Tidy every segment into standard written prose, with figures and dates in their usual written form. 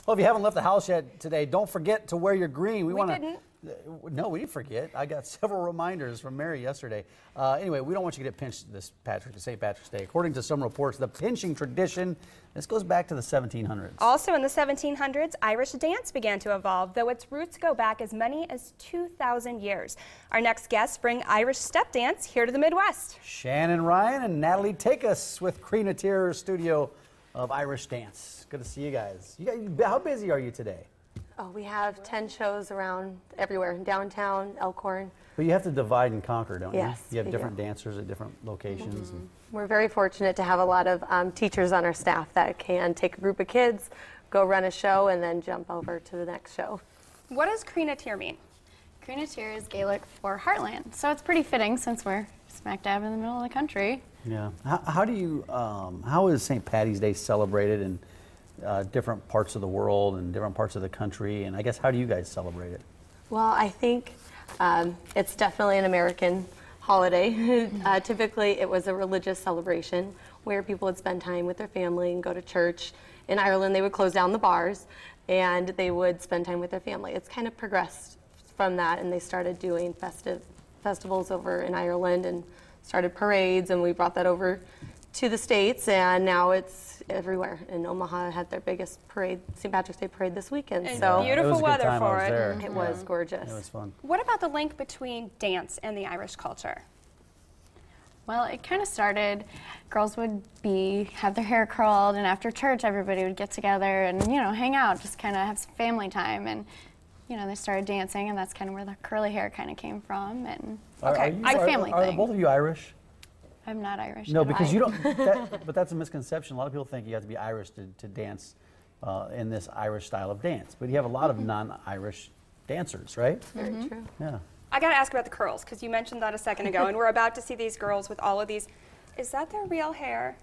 Well, if you haven't left the house yet today, don't forget to wear your green. We didn't. No, we didn't forget. I got several reminders from Mary yesterday. Anyway, we don't want you to get pinched this St. Patrick's Day. According to some reports, the pinching tradition, this goes back to the 1700s. Also in the 1700s, Irish dance began to evolve, though its roots go back as many as 2,000 years. Our next guests bring Irish step dance here to the Midwest. Shannon Ryan and Natalie take us with Craoi studio of Irish dance. Good to see you guys. How busy are you today? Oh, we have 10 shows around everywhere, downtown, Elkhorn. But you have to divide and conquer, don't you? Yes, you have different dancers at different locations. Mm-hmm. We're very fortunate to have a lot of teachers on our staff that can take a group of kids, go run a show, and then jump over to the next show. What does Craoi mean? Craoi is Gaelic for heartland, so it's pretty fitting since we're smack dab in the middle of the country. Yeah. How is St. Patty's Day celebrated in different parts of the world and different parts of the country? And I guess, how do you guys celebrate it? Well, I think it's definitely an American holiday. Typically, it was a religious celebration where people would spend time with their family and go to church. In Ireland, they would close down the bars and they would spend time with their family. It's kind of progressed from that, and they started doing festivals over in Ireland and started parades, and we brought that over to the States, and now it's everywhere. And Omaha had their biggest parade, St. Patrick's Day parade this weekend. And so beautiful weather for it. It was gorgeous. It was fun. What about the link between dance and the Irish culture? Well, it kind of started, girls would have their hair curled, and after church everybody would get together and, hang out, just kind of have some family time. And, they started dancing, and that's kind of where the curly hair kind of came from. And it's a family thing. Are both of you Irish? I'm not Irish. No, because you don't, but that's a misconception. A lot of people think you have to be Irish to dance in this Irish style of dance. But you have a lot of non-Irish dancers, right? Very true. Yeah. I got to ask about the curls, because you mentioned that a second ago, and we're about to see these girls with all of these. Is that their real hair?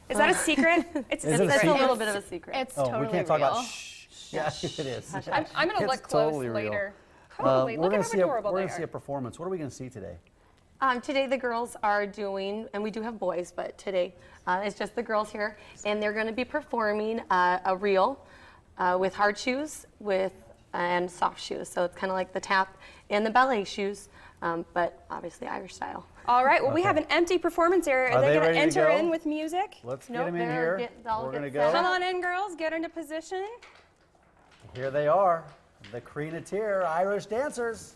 Is that a secret? It's a little bit of a secret. It's totally we can't talk about shh. Yeah, it is. I'm going to look close totally later. Holy, look at how adorable We're they going to see are. a performance. What are we going to see today? Today the girls are doing, and we do have boys, but today it's just the girls here, and they're going to be performing a reel with hard shoes and soft shoes. So it's kind of like the tap and the ballet shoes, but obviously Irish style. All right, well, we have an empty performance area. Are they going to enter in with music? Let's get them in here. We're going to go. Come on in, girls. Get into position. Here they are, the Craoi Irish dancers.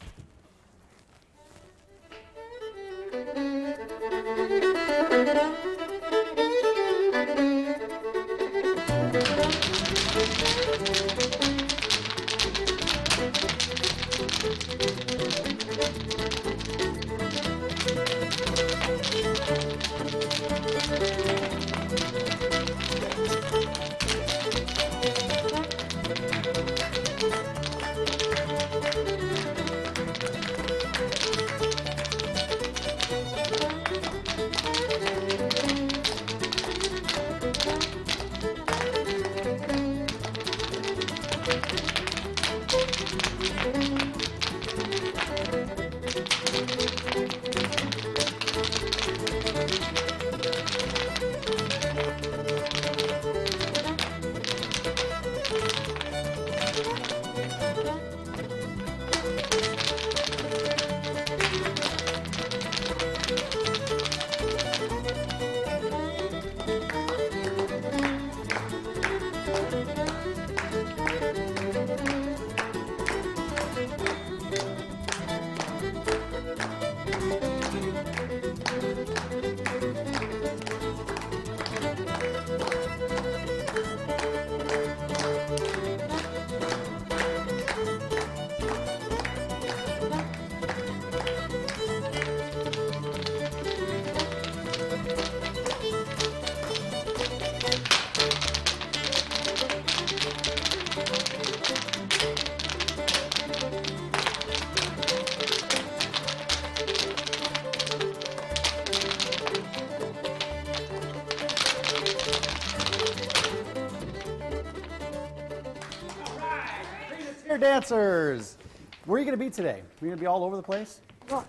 Dancers. Where are you going to be today? Are you going to be all over the place? Well,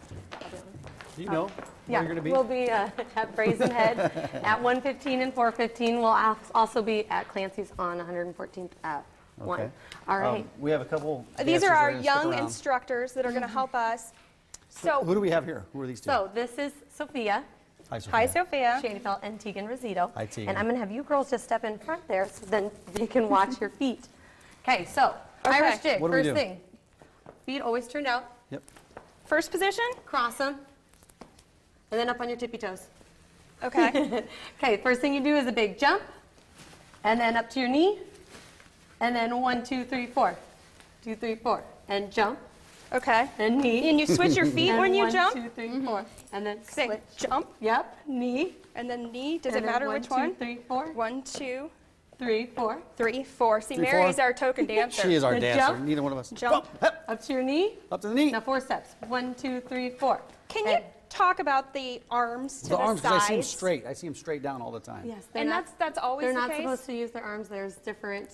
Do you know? Yeah, you're going to be? we'll be at Brazen Head at 1:15 and 4:15. We'll also be at Clancy's on 114th Ave. Okay. All right. We have a couple. These dancers are that our gonna stick young around. instructors that are going to help us. Who So, do we have here? Who are these two? So this is Sophia, Hi, Sophia. hi, Sophia. Shanefeld, and Tegan Rosito. Hi, Tegan. And I'm going to have you girls just step in front there so then you can watch your feet. Okay, so Irish jig, What do we first do? thing. Feet always turned out. Yep. First position? Cross them. And then up on your tippy toes. Okay. Okay, first thing you do is a big jump. And then up to your knee. And then 1, 2, 3, 4. 2, 3, 4. And jump. Okay. And knee. And you switch your feet And when you 1, jump? 2, 3, 4. And then Say switch. jump, Yep, knee. and then knee. Does And it then matter which one? 1, 2, 3, 4. 1, 2, 3, 4. 3, 4. See, 3, 4. Mary's our token dancer. She is our Then dancer. jump. Neither one of us. Jump. Up, Up to your knee. up to the knee. Now 4 steps. 1, 2, 3, 4. Can you talk about the arms to the, The arms, because I see them sides? straight. I see them straight down all the time. Yes, And that's always they're the not case? supposed to use their arms. There's different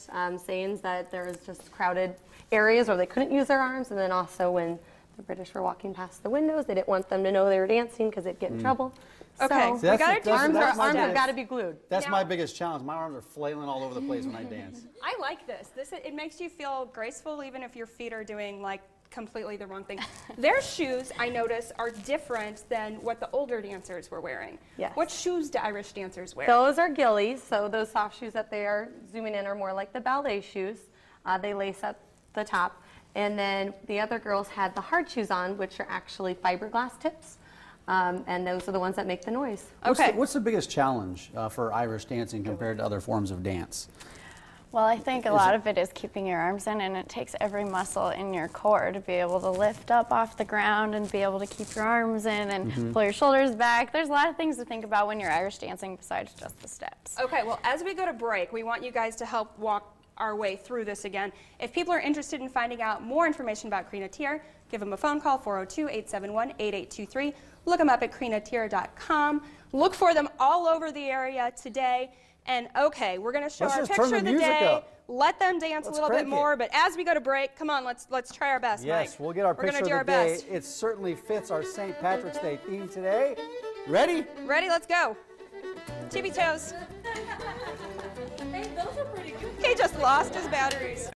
sayings that there's just crowded areas where they couldn't use their arms, and then also when the British were walking past the windows, they didn't want them to know they were dancing because they'd get in trouble. Okay, So See, that's we gotta the- do that's- arms that's are my arms have biggest- got to be glued. That's Now- my biggest challenge. My arms are flailing all over the place when I dance. I like this. It makes you feel graceful even if your feet are doing like completely the wrong thing. Their shoes, I notice, are different than what the older dancers were wearing. Yes. What shoes do Irish dancers wear? Those are gillies, so those soft shoes that they are zooming in are more like the ballet shoes. They lace up the top. And then the other girls had the hard shoes on, which are actually fiberglass tips. And those are the ones that make the noise. Okay. What's the biggest challenge for Irish dancing compared to other forms of dance? Well, I think a lot of it is keeping your arms in, and it takes every muscle in your core to be able to lift up off the ground and be able to keep your arms in and pull your shoulders back. There's a lot of things to think about when you're Irish dancing besides just the steps. Okay, well, as we go to break, we want you guys to help walk our way through this again. If people are interested in finding out more information about Craoi, give them a phone call, 402-871-8823. Look them up at craoi.com. Look for them all over the area today. And okay, we're going to show Let's our just turn picture the of the music day. up. Let them dance Let's a little bit crank it. more. But as we go to break, come on, let's try our best, Yes, Mike. we'll get our We're gonna picture do of our the day. best. It certainly fits our St. Patrick's Day theme today. Ready? Ready? Let's go. Tippy toes. Hey, those are pretty good. He just lost his batteries.